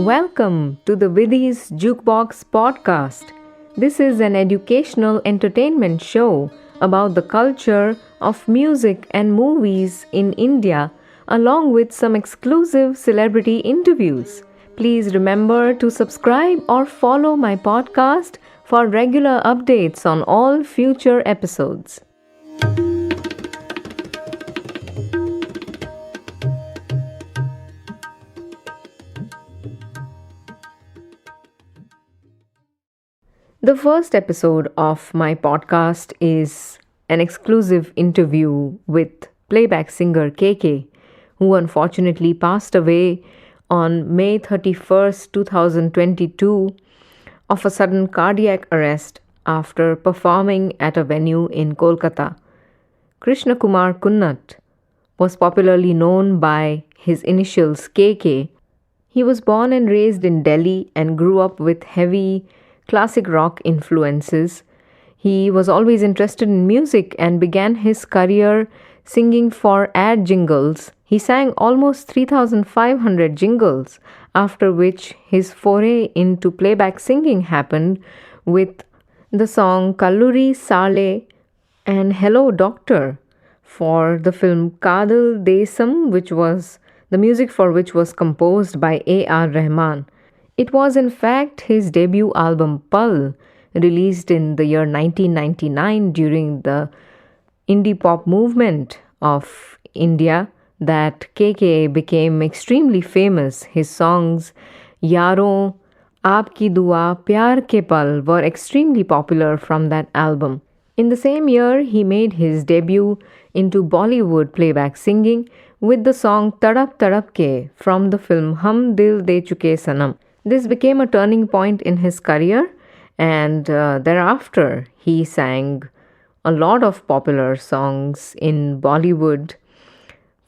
Welcome to the Vidhi's Jukebox podcast. This is an educational entertainment show about the culture of music and movies in India, along with some exclusive celebrity interviews. Please remember to subscribe or follow my podcast for regular updates on all future episodes. The first episode of my podcast is an exclusive interview with playback singer KK, who unfortunately passed away on May 31st, 2022, of a sudden cardiac arrest after performing at a venue in Kolkata. Krishna Kumar Kunnat was popularly known by his initials KK. He was born and raised in Delhi and grew up with heavy classic rock influences. He was always interested in music and began his career singing for ad jingles. He sang almost 3,500 jingles, after which his foray into playback singing happened with the song Vidhi Salla and Hello Doctor for the film Kadal Desam, which was the music for which was composed by A.R. Rahman. It was in fact his debut album Pal, released in the year 1999 during the indie pop movement of India, that KK became extremely famous. His songs Yaron, Aapki Dua, Pyar Ke Pal were extremely popular from that album. In the same year, he made his debut into Bollywood playback singing with the song Tadap Tadap Ke from the film Hum Dil De Chuke Sanam. This became a turning point in his career, and thereafter he sang a lot of popular songs in Bollywood.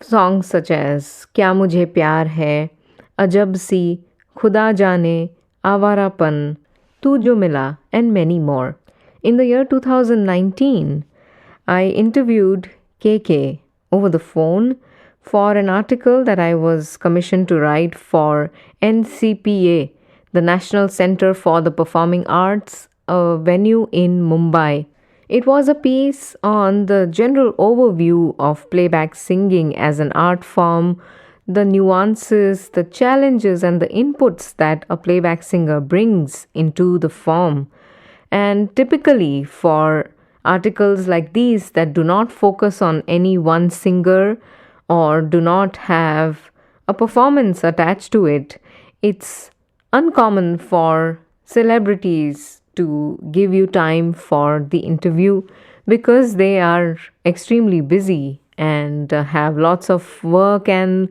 Songs such as Kya Mujhe Pyar Hai, Ajab Si, Khuda Jaane, Avarapan, Tu Jo Mila, and many more. In the year 2019, I interviewed KK over the phone for an article that I was commissioned to write for NCPA, the National Center for the Performing Arts, a venue in Mumbai. It was a piece on the general overview of playback singing as an art form, the nuances, the challenges, and the inputs that a playback singer brings into the form. And typically, for articles like these that do not focus on any one singer or do not have a performance attached to it, it's uncommon for celebrities to give you time for the interview because they are extremely busy and have lots of work and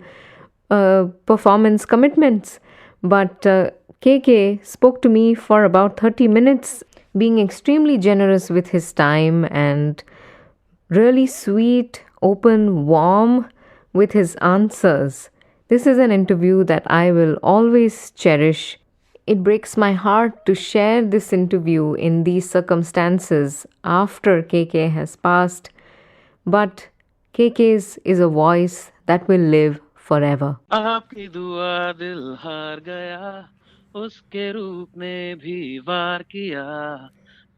performance commitments. But KK spoke to me for about 30 minutes, being extremely generous with his time and really sweet, open, warm with his answers. This is an interview that I will always cherish. It breaks my heart to share this interview in these circumstances after KK has passed, but KK's is a voice that will live forever. आपकी दुआ दिल हार गया, उसके रूप ने भी वार किया,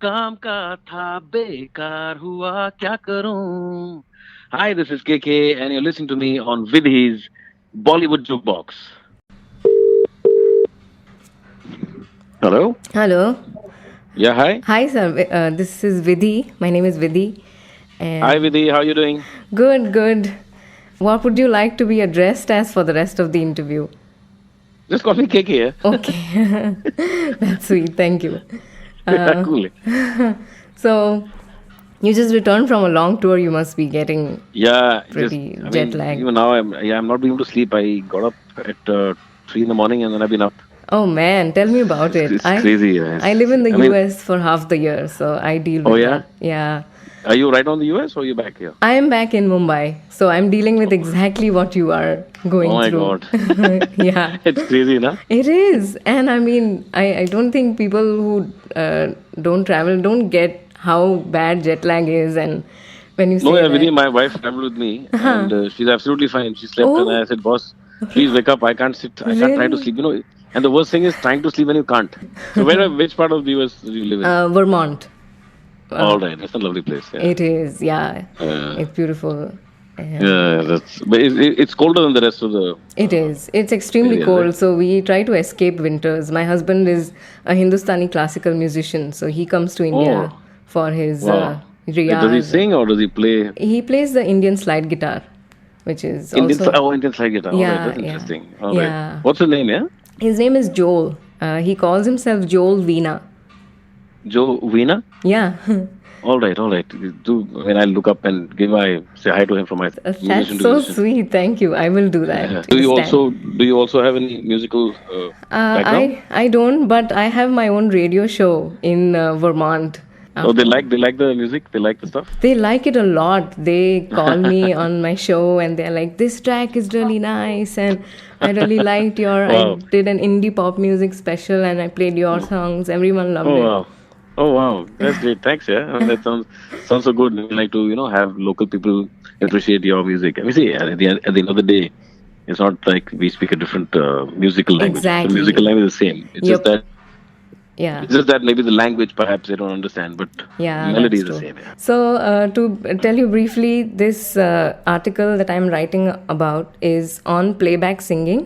काम का था बेकार हुआ, क्या करूं? Hi, this is KK and you're listening to me on Vidhi's Bollywood Jukebox. Hello? Hello. Yeah, hi. Hi, sir. This is Vidhi. My name is Vidhi. And Hi, Vidhi. How are you doing? Good. What would you like to be addressed as for the rest of the interview? Just call me KK. Okay. That's sweet. Thank you. Cool. So, you just returned from a long tour. You must be getting pretty jet lagged. Even now, I'm not being able to sleep. I got up at 3 in the morning and then I've been up. Oh man, tell me about it. It's crazy. Yes. I live in the US for half the year, so I deal with that. Yeah. Are you right on the US or are you back here? I am back in Mumbai, so I'm dealing with exactly what you are going through. Oh my God. Yeah. It's crazy, na? It is. And I mean, I don't think people who don't travel don't get how bad jet lag is. And when you say Vidhi, my wife traveled with me and she's absolutely fine. She slept and I said, boss, please wake up. I can't sit. I can't try to sleep. And the worst thing is trying to sleep when you can't. So which part of the US do you live in? Vermont. All right, that's a lovely place. Yeah. It is, yeah. Uh, It's beautiful. And yeah, but it's colder than the rest of the it is. It's extremely area, cold, right? so we try to escape winters. My husband is a Hindustani classical musician, so he comes to India Oh, for his wow. Does he riyaz. sing or does he play He plays the Indian slide guitar, which is Indian? also, Indian slide guitar. All right, yeah, that's yeah, interesting. All right, yeah. what's his name? Yeah, His name is Joel. He calls himself Joel Veena. Joe Veena. Yeah. All right, all right. Do when I look up and say hi to him from my musician That's to so musician. sweet. Thank you. I will do that. Do you also have any musical background? I don't, but I have my own radio show in Vermont. Oh, they like the music. They like the stuff. They like it a lot. They call me on my show and they're like, "This track is really nice, and I really liked your. I Wow. did an indie pop music special and I played your songs. Everyone loved Oh it." wow. Oh wow. That's great. Thanks. Yeah. I mean, that sounds so good. We like to have local people appreciate your music. I mean, see, at the end of the day, it's not like we speak a different musical language. The Exactly. musical language is the same. Yep. Yeah. It's just that maybe the language perhaps they don't understand, but Yeah, melody is that's the true. same. Yeah. So, to tell you briefly, this article that I'm writing about is on playback singing,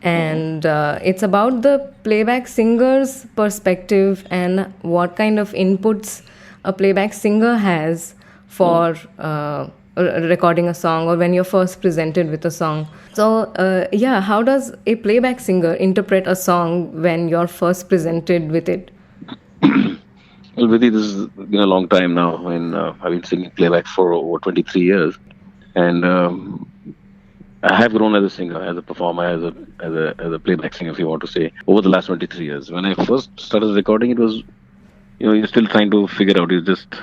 and it's about the playback singer's perspective and what kind of inputs a playback singer has for recording a song or when you're first presented with a song. So, yeah, how does a playback singer interpret a song when you're first presented with it? Well, Vidhi, this has been a long time now. I mean, I've been singing playback for over 23 years, and I have grown as a singer, as a performer, as a playback singer, if you want to say, over the last 23 years. When I first started recording, it was you're still trying to figure out. You're just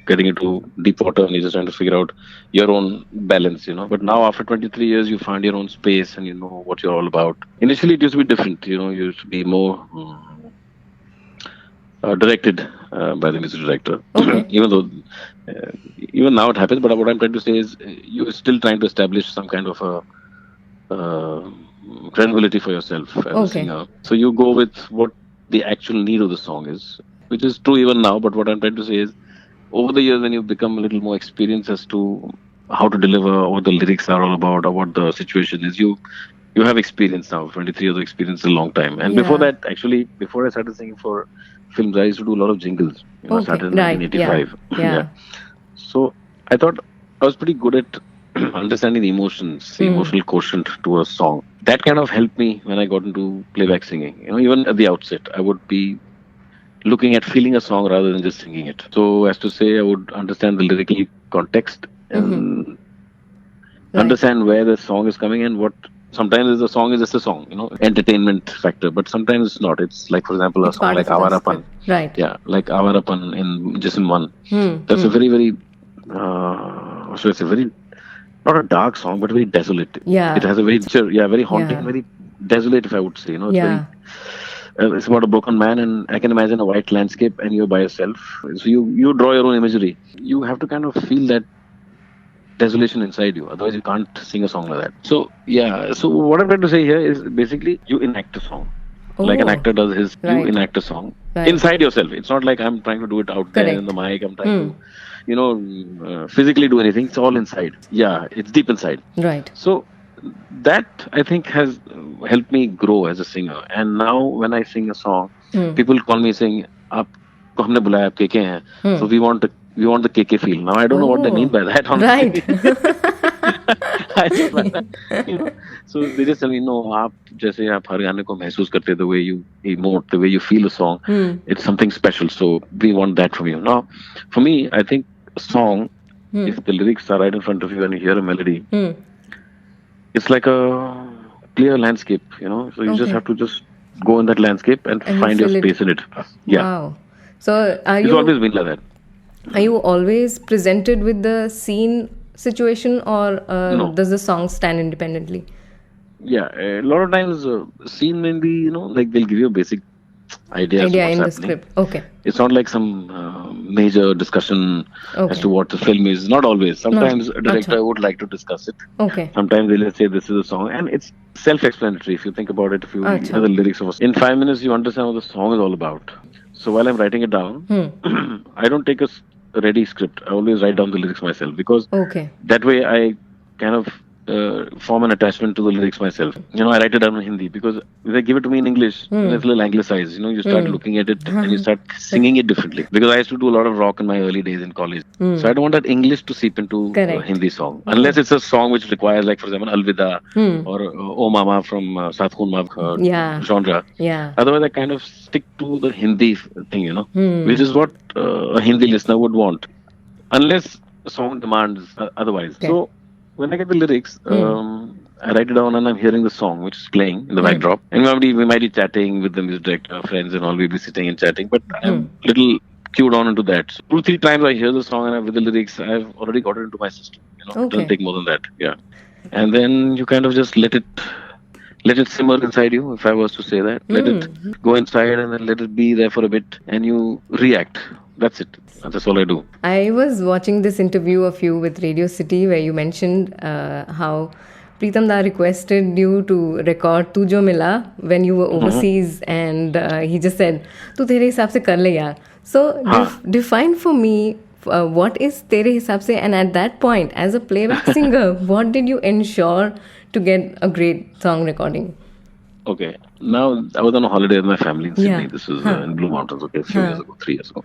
getting into deep water, and you're just trying to figure out your own balance. But now, after 23 years, you find your own space, and you know what you're all about. Initially, it used to be different. You used to be more directed by the music director. Okay. Even though, even now it happens. But what I'm trying to say is, you're still trying to establish some kind of a credibility for yourself as a Okay. singer. So you go with what the actual need of the song is, which is true even now. But what I'm trying to say is, over the years, when you become a little more experienced as to how to deliver, what the lyrics are all about, or what the situation is, you have experience now. 23 years of experience is a long time. And before Yeah. that, actually, before I started singing for films, I used to do a lot of jingles. I Okay. started in Right. 1985. Yeah. So I thought I was pretty good at understanding the emotions, the emotional quotient to a song. That kind of helped me when I got into playback singing. Even at the outset, I would be looking at feeling a song rather than just singing it. So, as to say, I would understand the lyrical context and Right. understand where the song is coming and what. Sometimes the song is just a song, entertainment factor, but sometimes it's not. It's like, for example, a It's song part like of the Avarapan. script. Right. Yeah, like Avarapan in just in one. Hmm. That's a very, very, so it's a very, not a dark song, but very desolate. Yeah. It has a very, very haunting, Yeah. very desolate, if I would say. It's Yeah. very, it's about a broken man, and I can imagine a white landscape, and you're by yourself. So you draw your own imagery. You have to kind of feel that desolation inside you. Otherwise, you can't sing a song like that. So yeah. So what I'm trying to say here is basically you enact a song. Like an Oh. actor does his, Right. you enact a song Right. inside yourself. It's not like I'm trying to do it out there in Correct. the mic. I'm trying to, physically do anything. It's all inside. Yeah, it's deep inside. Right. So that I think has helped me grow as a singer. And now when I sing a song, people call me saying, "Aapko humne bulaya, aap KK hain. So we want the KK feel." Now I don't know what they mean by that. Honestly. Right. I don't know. So they just tell me, no, आप जैसे आप हर गाने को महसूस करते, the way you emote, the way you feel a song, it's something special. So we want that from you. Now, for me, I think a song, if the lyrics are right in front of you and you hear a melody, it's like a clear landscape, So you just Okay. have to just go in that landscape and And you find your fill it. space in it. Yeah, Wow. So it's always been like that. are you always presented with the scene situation, or No. does the song stand independently? Yeah, a lot of times scene may be, like they'll give you a basic ideas Idea what's in the happening. script. Okay. It's not like some major discussion as to what the film is. Not always. Sometimes a director Acha. would like to discuss it. Okay. Sometimes they'll say this is a song, and it's self-explanatory if you think about it. If you hear Acha. the lyrics of in 5 minutes, you understand what the song is all about. So while I'm writing it down, I don't take a ready script. I always write down the lyrics myself, because Okay. that way I kind of form an attachment to the lyrics myself. I write it down in Hindi, because if they give it to me in English, then it's a little anglicized. You start looking at it and you start singing it differently. Because I used to do a lot of rock in my early days in college. So I don't want that English to seep into a Hindi song. Unless it's a song which requires, like, for example, Alvida or Oh Mama from Saath Khoon Maaf genre. Yeah. Otherwise, I kind of stick to the Hindi thing, which is what a Hindi listener would want. Unless the song demands otherwise. Okay. So when I get the lyrics, I write it down and I'm hearing the song which is playing in the backdrop. And we might be chatting with the music director, friends and all, we'll be sitting and chatting, but I'm little cued on into that. So 2-3 times I hear the song and with the lyrics, I've already got it into my system. It doesn't take more than that. Yeah. And then you kind of just let it simmer inside you, if I was to say that. Let it go inside and then let it be there for a bit and you react. That's it. That's all I do. I was watching this interview of you with Radio City where you mentioned how Pritam Da requested you to record Tu Jo Mila when you were overseas, and he just said, "Tu tere hisab se kar le yaar." So define for me what is tere hisab se, and at that point, as a playback singer, what did you ensure to get a great song recording? Okay. Now, I was on a holiday with my family in Sydney. This was in Blue Mountains, a few years ago, 3 years ago.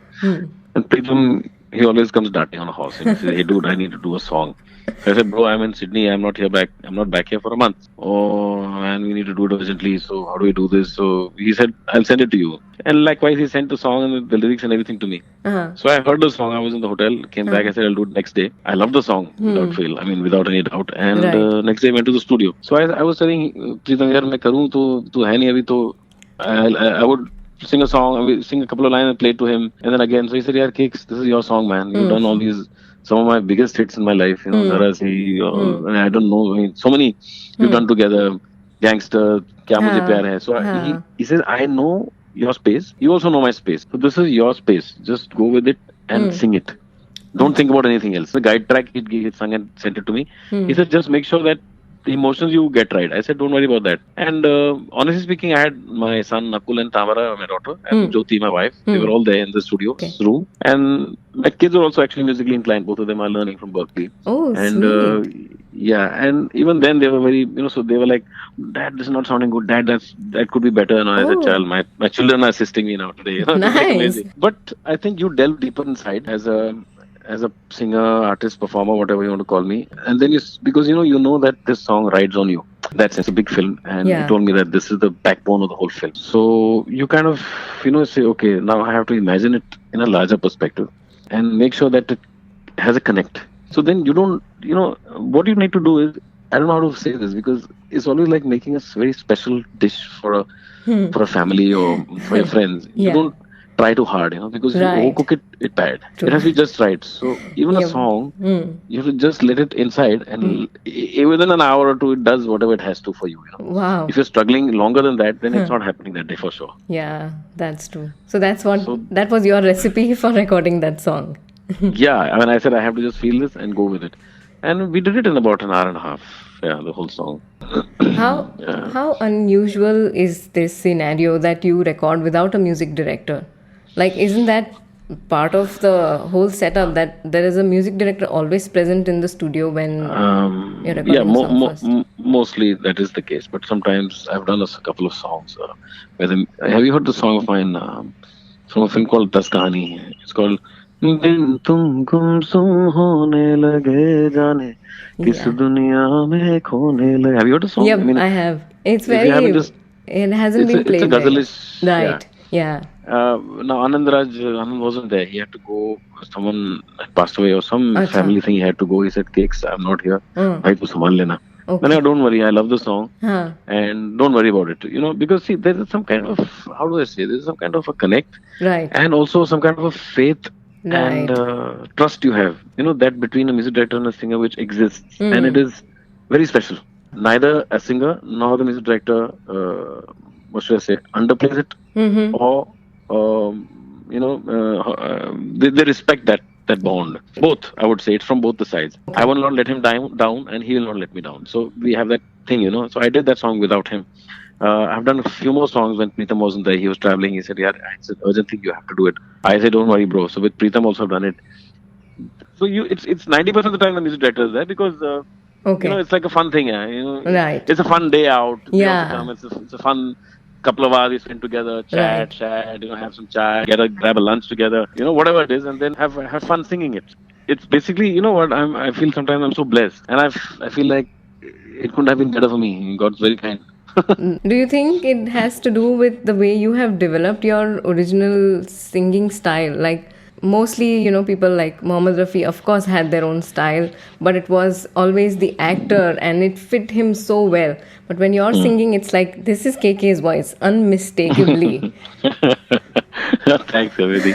And Pritam, he always comes darting on a horse and he says, "Hey dude, I need to do a song." I said, "Bro, I'm in Sydney. I'm not back here for a month. Oh man, we need to do it urgently. So how do we do this?" So he said, "I'll send it to you." And likewise, he sent the song and the lyrics and everything to me. So I heard the song. I was in the hotel, came back. I said, "I'll do it next day." I love the song without fail. I mean, without any doubt. And next day I went to the studio. So I was telling Pritam, "Yaar, मैं करूँ तो है नहीं अभी तो I would sing a song, I would sing a couple of lines and play it to him, and then again." So he said, "Yeah, Kicks, this is your song, man. You've done all these." Some of my biggest hits in my life, Zara Si, and I don't know, I mean, so many we've done together. Gangster, Kya Mujhe Pyar Hai. So he says, "I know your space. You also know my space. So this is your space. Just go with it and sing it. Don't think about anything else." The guide track he sung and sent it to me. He said, "Just make sure that the emotions you get right." I said, "Don't worry about that." And honestly speaking, I had my son Nakul and Tamara, my daughter, and Jyoti, my wife. They were all there in the studio room. And my kids are also actually musically inclined. Both of them are learning from Berkeley. Oh, and sweet. And even then they were very, so they were like, "Dad, this is not sounding good. Dad, that could be better." And I said, "Child, my children are assisting me now today." Nice. But I think you delve deeper inside as a singer, artist, performer, whatever you want to call me. And then because you know that this song rides on you. It's a big film. And he told me that this is the backbone of the whole film. So you kind of, say, okay, now I have to imagine it in a larger perspective and make sure that it has a connect. So then you don't, what you need to do is, I don't know how to say this, because it's always like making a very special dish for a family or for your friends. You don't try too hard, because you overcook it bad. True. It has to be just right. So even a song, you have to just let it inside, and within an hour or two, it does whatever it has to for you. Wow. If you're struggling longer than that, then it's not happening that day for sure. Yeah, that's true. So that was your recipe for recording that song. Yeah, I mean, I said I have to just feel this and go with it. And we did it in about an hour and a half. Yeah, the whole song. How unusual is this scenario that you record without a music director? Like, isn't that part of the whole setup, that there is a music director always present in the studio when you're recording a song first? Mostly that is the case. But sometimes I've done a couple of songs. Have you heard the song of mine from a film called Das Kahani? It's called "दिन तुम गुमसुम होने लगे जाने किस दुनिया में खोने लगे." Have you heard the song? Yep, I have. It's very. It hasn't been played. It's a ghazalish. Right. Yeah. Now Anand wasn't there. He had to go. Someone had passed away or some family thing. He had to go. He said, "Cakes, I'm not here. Bhai, tu sambhal lena." Okay. Then don't worry. I love the song, and don't worry about it. Because see, there is some kind of, how do I say? There is some kind of a connect, right? And also some kind of a faith. Right. And trust you have, that between a music director and a singer, which exists, and it is very special. Neither a singer nor the music director, what should I say, underplays it Mm-hmm. or they respect that bond. Both, I would say, it's from both the sides. I Okay. will not let him down, and he will not let me down. So we have that thing. So I did that song without him. I've done a few more songs when Pritam wasn't there. He was traveling. He said, "Yeah, it's an urgent thing. You have to do it." I said, "Don't worry, bro." So with Pritam also I've done it. So it's 90% of the time the music director is there because Okay. it's like a fun thing. Yeah. Right. It's a fun day out. They also Yeah. come. It's a fun couple of hours we spend together, Right. chat, have some chai, grab a lunch together, whatever it is, and then have fun singing it. It's basically, what I feel sometimes I'm so blessed, and I feel like it couldn't have been better for me. God's very kind. Do you think it has to do with the way you have developed your original singing style? Like, mostly, people like Mohammed Rafi, of course, had their own style, but it was always the actor and it fit him so well. But when you're Hmm. singing, it's like, this is KK's voice, unmistakably. Thanks, Vidhi.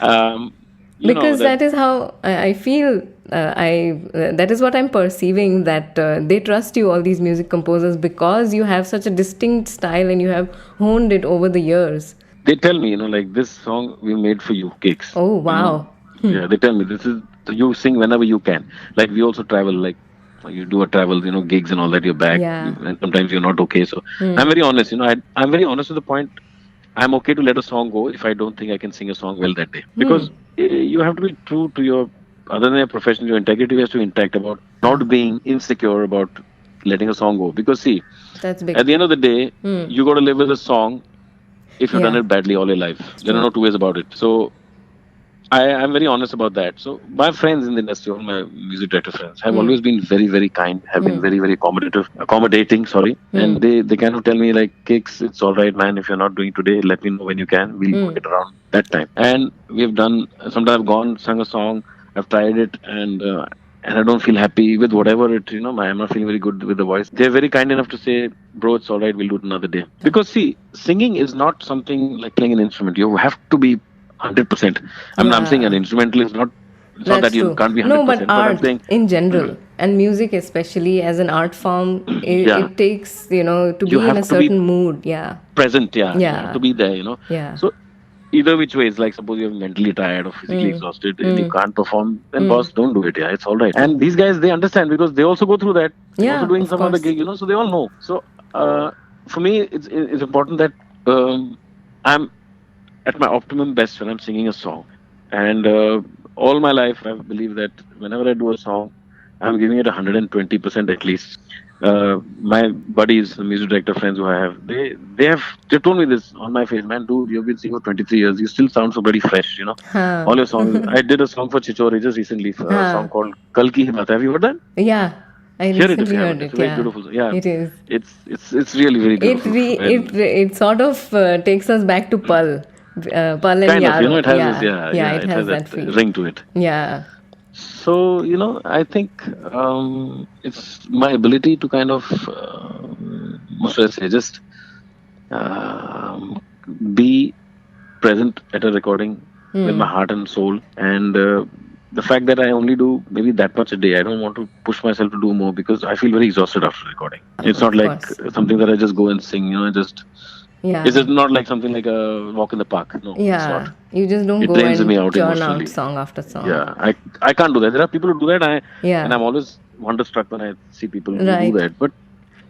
Um, you know Because that that is how I feel. That is what I'm perceiving, that they trust you, all these music composers, because you have such a distinct style and you have honed it over the years. they tell me, like this song we made for you, Cakes. Oh, You know, wow. yeah, they tell me this is you sing whenever you can. Like we also travel, like you do a travel, gigs and all that. You're back, Yeah. and sometimes you're not okay. So I'm very honest. I'm very honest to the point. I'm okay to let a song go if I don't think I can sing a song well that day. Because you have to be true to your, other than your profession, your integrity has to be intact about Yeah. not being insecure about letting a song go. Because see, That's big. at the end of the day, you got to live with a song if you've done Yeah. it badly all your life. It's There are true. no two ways about it. So I'm very honest about that. So my friends in the industry, all my music director friends, have always been very, very kind, have been very, very accommodating, sorry. And they kind of tell me like, Kicks, it's all right, man. If you're not doing today, let me know when you can. We'll work it around that time. And we've done, sometimes I've gone, sung a song, I've tried it, and I don't feel happy with whatever I'm not feeling very good with the voice. They're very kind enough to say, bro, it's all right, we'll do it another day. Because see, singing is not something like playing an instrument. You have to be 100%. I'm saying an Yeah. instrumental is not, it's not That's that you true. can't be No, but 100%, but I'm art saying, in general and music, especially as an art form, yeah, it takes, to you be in a have to be certain mood. Yeah. present, yeah, you have Yeah. to be there. Yeah. So either which way, it's like suppose you're mentally tired or physically exhausted and you can't perform, then boss, don't do it. Yeah, it's all right. And these guys, they understand because they also go through that. They're also Yeah, doing of some other course. gig, so they all know. So for me, it's important that I'm at my optimum best when I'm singing a song. And all my life, I've believed that whenever I do a song, I'm giving it 120% at least. My buddies, the music director friends who I have, they told me this on my face, man, dude, you've been singing for 23 years, you still sound so very fresh. Huh. All your songs. I did a song for Chichore just recently, a song Huh. called Kal Ki Hi Baat. Have you heard that? Yeah. I Hear it if recently you haven't. heard It's a it. very Yeah. beautiful song. Yeah, It is. it's really very beautiful. And It sort of takes us back to Pal and kind of, Yaro. it has this, Yeah. yeah, Yeah, yeah, it it has has that that feel. ring to it. Yeah. So, I think it's my ability to kind of, what should I say, just um, be present at a recording with my heart and soul. And the fact that I only do maybe that much a day, I don't want to push myself to do more because I feel very exhausted after recording. It's not Of like course. something that I just go and sing, just. It's Yeah. just not like something like a walk in the park. No, it's not. Yeah. You just don't It go drains me and out churn out emotionally. song after song. Yeah, I can't do that. There are people who do that, and Yeah. I'm always wonderstruck when I see people who do Right. that. But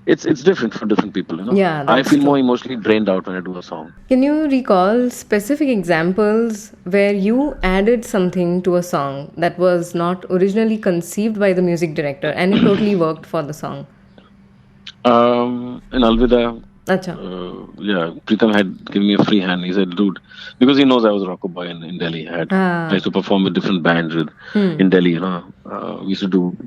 it's different for different people. Yeah, I that's feel more true. emotionally drained out when I do a song. Can you recall specific examples where you added something to a song that was not originally conceived by the music director and it totally worked for the song? In Alvida, Acha. yeah, Pritam had given me a free hand. He said, dude, because he knows I was a rocker boy in Delhi. I used to perform with different bands in Delhi. We used to do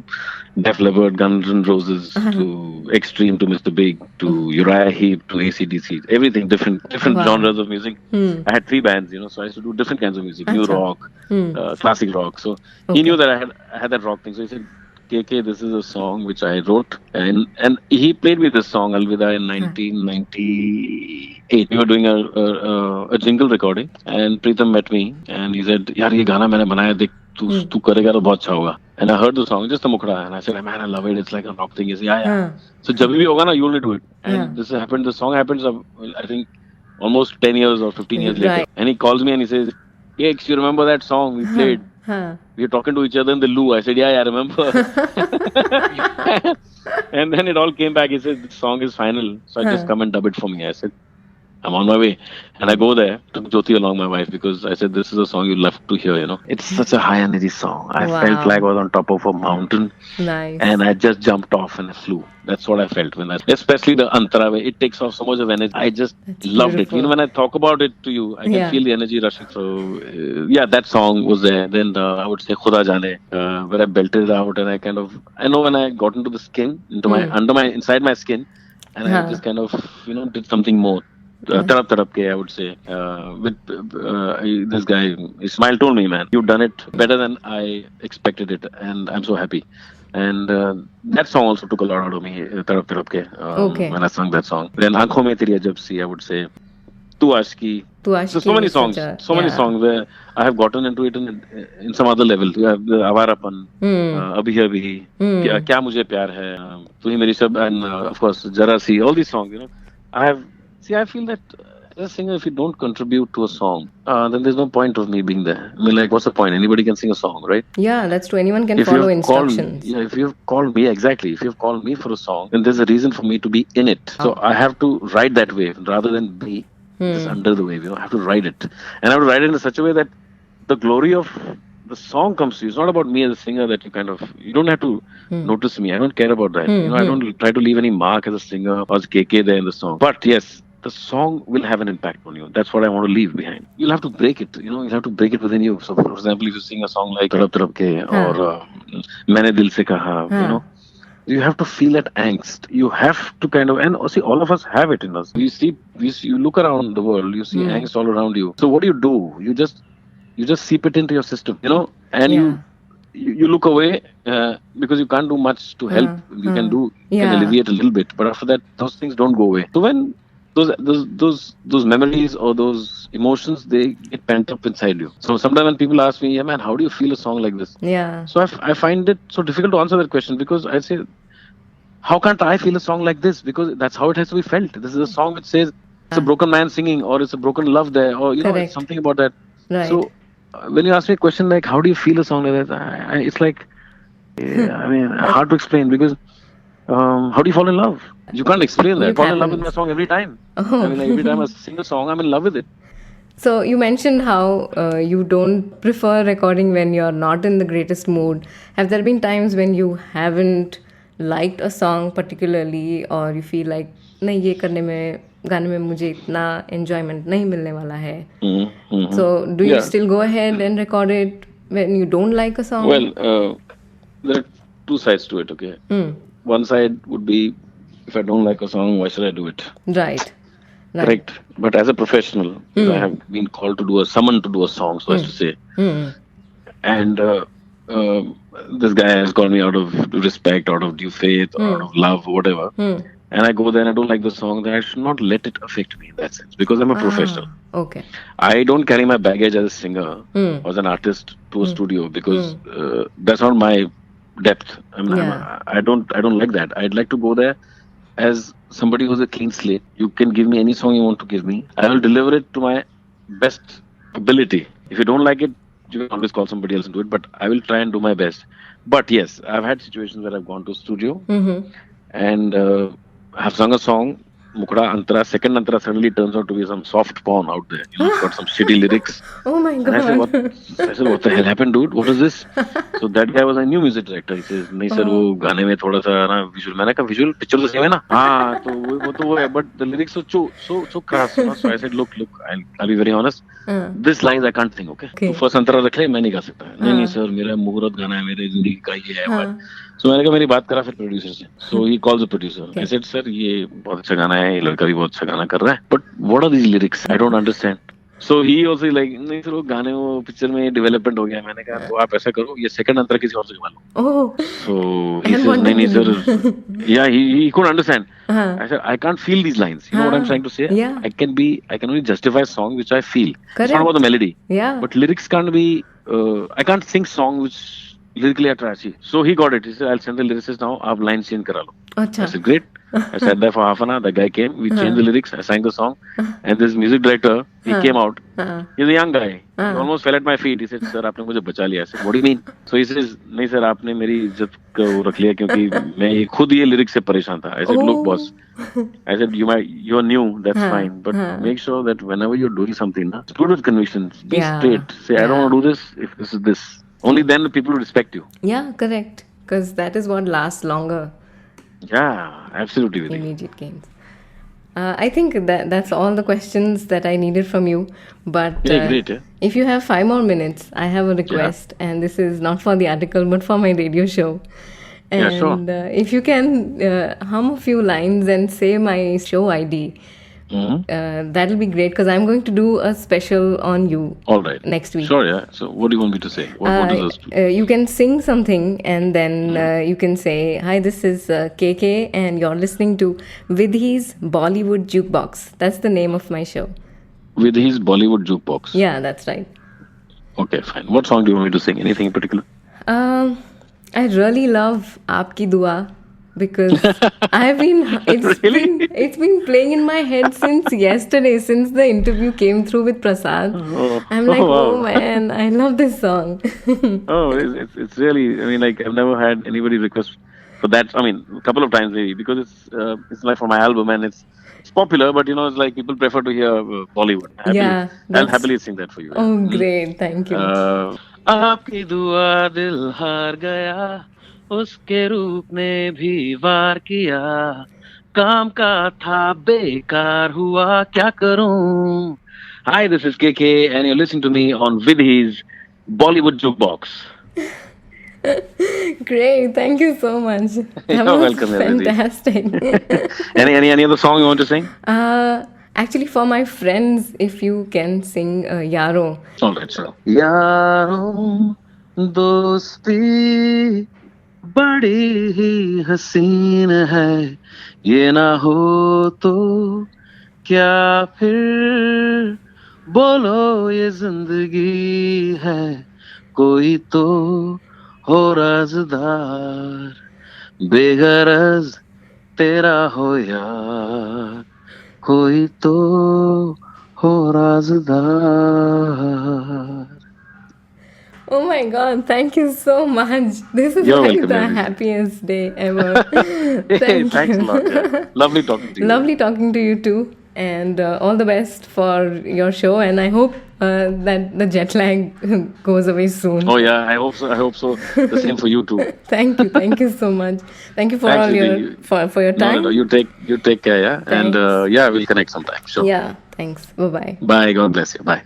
Def Leppard, Guns N' Roses, to Extreme, to Mr. Big, to Uriah Heep, to AC/DC, everything different Wow. genres of music. I had three bands, so I used to do different kinds of music, new Acha. rock, classic rock. So he knew Okay. that I had that rock thing. So he said, KK, this is a song which I wrote, and he played me this song Alvida in 1998. We were doing a jingle recording, and Pritam met me, and he said, "यार ये गाना मैंने बनाया देख तू करेगा तो बहुत अच्छा होगा." And I heard the song, just a mukra, and I said, "Man, I love it. It's like a rock thing." He said, "Yeah, yeah." Huh. So जब भी होगा ना, you only do it. Yeah. And this happened. The song happens. I think almost 10 years or 15 years later. Right. And he calls me and he says, Cakes, you remember that song we played? We were talking to each other in the loo. I said, yeah, I remember. And then it all came back. He said, this song is final. So I just come and dub it for me. I said, I'm on my way. And I go there, took Jyoti along, my wife, because I said, this is a song you love to hear, you know. It's such a high energy song. I felt like I was on top of a mountain. Nice. And I just jumped off and I flew. That's what I felt when especially the Antara way, it takes off so much of energy. I just loved it. You know, when I talk about it to you, I can feel the energy rushing. So, yeah, that song was there. Then I would say Khuda Jaane, where I belted it out and I know when I got into the skin, inside my skin, and I just kind of, did something more. Tarap Tarap Ke, I would say. With this guy, Ismail told me, man, you've done it better than I expected it, and I'm so happy. And that song also took a lot out of me, Tarap Tarap Ke, when I sung that song. Then Aankhon Mein Teri Ajab Si, I would say. Tu Aashki. So many songs, many songs where I have gotten into it in some other level. You have the Avarapan, Abhi Abhi, Kya Mujhe Pyar Hai, Tu Hi Meri Shab, and of course, Jara Si, all these songs, I feel that as a singer, if you don't contribute to a song, then there's no point of me being there. I mean, like, what's the point? Anybody can sing a song, right? Yeah, that's true. Anyone can follow instructions. If you've called me, exactly. If you've called me for a song, then there's a reason for me to be in it. So I have to ride that wave rather than be just under the wave. I have to ride it. And I have to ride it in such a way that the glory of the song comes to you. It's not about me as a singer that you don't have to notice me. I don't care about that. I don't try to leave any mark as a singer or as KK there in the song. But yes, the song will have an impact on you. That's what I want to leave behind. You'll have to break it. You'll have to break it within you. So, for example, if you sing a song like Tarap Tarap Ke or Maine Dil Se Kaha, you have to feel that angst. You have to and see, all of us have it in us. You look around the world, you see angst all around you. So what do? You just seep it into your system, and you look away because you can't do much to help. You can alleviate a little bit, but after that, those things don't go away. So when those memories or those emotions, they get pent up inside you. So sometimes when people ask me, yeah man, how do you feel a song like this? Yeah. So I find it so difficult to answer that question, because I say, how can't I feel a song like this? Because that's how it has to be felt. This is a song which says it's a broken man singing, or it's a broken love there, or it's something about that. Right. So when you ask me a question like, how do you feel a song like that? It's like, hard to explain, because how do you fall in love? You can't explain that. I fall in love with my song every time. Every time I sing a song, I'm in love with it. So you mentioned how you don't prefer recording when you're not in the greatest mood. Have there been times when you haven't liked a song particularly, or you feel like, नहीं ये करने में गाने में मुझे इतना enjoyment नहीं मिलने वाला है? So do you still go ahead and record it when you don't like a song? Well, there are two sides to it. Okay. One side would be, if I don't like a song, why should I do it? Right. Correct. But as a professional, I have been called to summoned to do a song, so as to say. And this guy has called me out of respect, out of due faith, or out of love, whatever. And I go there and I don't like the song, then I should not let it affect me in that sense, because I'm a professional. Okay. I don't carry my baggage as a singer or as an artist to a studio, because that's not my depth. I don't like that. I'd like to go there as somebody who's a clean slate. You can give me any song you want to give me. I will deliver it to my best ability. If you don't like it, you can always call somebody else and do it, but I will try and do my best. But yes, I've had situations where I've gone to a studio and I've sung a song, Mukda Antara, second Antara suddenly turns out to be some soft porn out there. It's got some shitty lyrics. Oh my God. I said, what the hell happened, dude? What is this? So that guy was a new music director. He says, nahi sir, wo gaane mein thoda sa na visual. मैंने कहा visual picture तो same है ना? हाँ, तो वो तो वो है, but the lyrics are so crass. So I said, look, I'll be very honest. This lines I can't sing, okay? तो first अंतरा रख ले, मैं नहीं गा सकता. नहीं sir, मेरा मुहूर्त गाना है, मेरे जिंदगी का ये है. So मैंने कहा मेरी बात करा फिर प्रोड्यूसर से. So he calls the producer. I said, sir, ये बहुत अच्छा गाना है, ये लड़का भी बहुत अच्छा गाना कर रहा है. But what are these lyrics? I don't understand. So he also like, नहीं सर वो गाने वो पिक्चर में डेवलपमेंट हो गया. मैंने कहा तो आप ऐसा करो, ये सेकंड अंतरा किसी और से गवा लो. So he says, नहीं sir. Yeah, he couldn't understand. I said, I can't feel these lines. You know what I'm trying to say? Yeah. I can only justify a song which I feel. Correct. It's not about the melody. Yeah. But lyrics can't be. I can't sing songs which lyrically are trashy. So he got it. He said, I'll send the lyricist now. आप line change करा लो. अच्छा. I said, great. I sat there for half an hour. The guy came. We changed the lyrics. I sang the song, and this music director, he came out. He's a young guy. He almost fell at my feet. He said, "Sir, आपने मुझे बचा लिया." I said, "What do you mean?" So he says, "नहीं sir, आपने मेरी इज्जत को रख लिया क्योंकि मैं खुद ये lyrics से परेशान था." I said, "Look, boss." I said, you're new. That's fine, but make sure that whenever you're doing something, do it with convictions. Be straight. Say, I don't want to do this. If this is this, only then the people will respect you. Yeah, correct. Because that is what lasts longer. Yeah, absolutely. Vidhi. Immediate gains. I think that's all the questions that I needed from you. But great, yeah. If you have 5 more minutes, I have a request. And this is not for the article, but for my radio show. And sure. If you can hum a few lines and say my show ID, that'll be great because I'm going to do a special on you. All right. Next week. Sure, yeah. So what do you want me to say? What does this do? You can sing something and then you can say, "Hi, this is KK and you're listening to Vidhi's Bollywood Jukebox." That's the name of my show. Vidhi's Bollywood Jukebox. Yeah, that's right. Okay, fine. What song do you want me to sing? Anything in particular? I really love Aapki Dua because it's been playing in my head since yesterday, since the interview came through with Prasad. I'm like, wow. Oh man, I love this song. It's really, I mean, like I've never had anybody request for that. I mean, a couple of times maybe because it's like for my album and it's popular, but it's like people prefer to hear Bollywood. I'll happily sing that for you. Oh, great, thank you. आपकी दुआ दिल हार गया, उसके रूप ने भी वार किया, काम का था बेकार हुआ, क्या करूं? Hi, this is KK and you're listening to me on Vidhi's Bollywood Jukebox. Great, thank you so much. You're welcome. Fantastic. Any other song you want to sing? Actually, for my friends, if you can sing Yaro. All right, sure. Yaro, dosti badi hi haseen hai, ye na ho to kya phir bolo ye zindagi hai, koi to ho razdaar, begaraz tera ho yaar, कोई तो हो राज़दार. Oh my God, thank you so much. This is the happiest day ever. Thanks a lot. Yeah. Lovely talking to you. Lovely talking to you too. And all the best for your show. And I hope that the jet lag goes away soon. Oh yeah, I hope so. The same for you too. Thank you so much. Thank you for all for your time. No, you take care, yeah. Thanks. And we'll connect sometime. Sure. Yeah, thanks. Bye-bye. Bye. God bless you. Bye.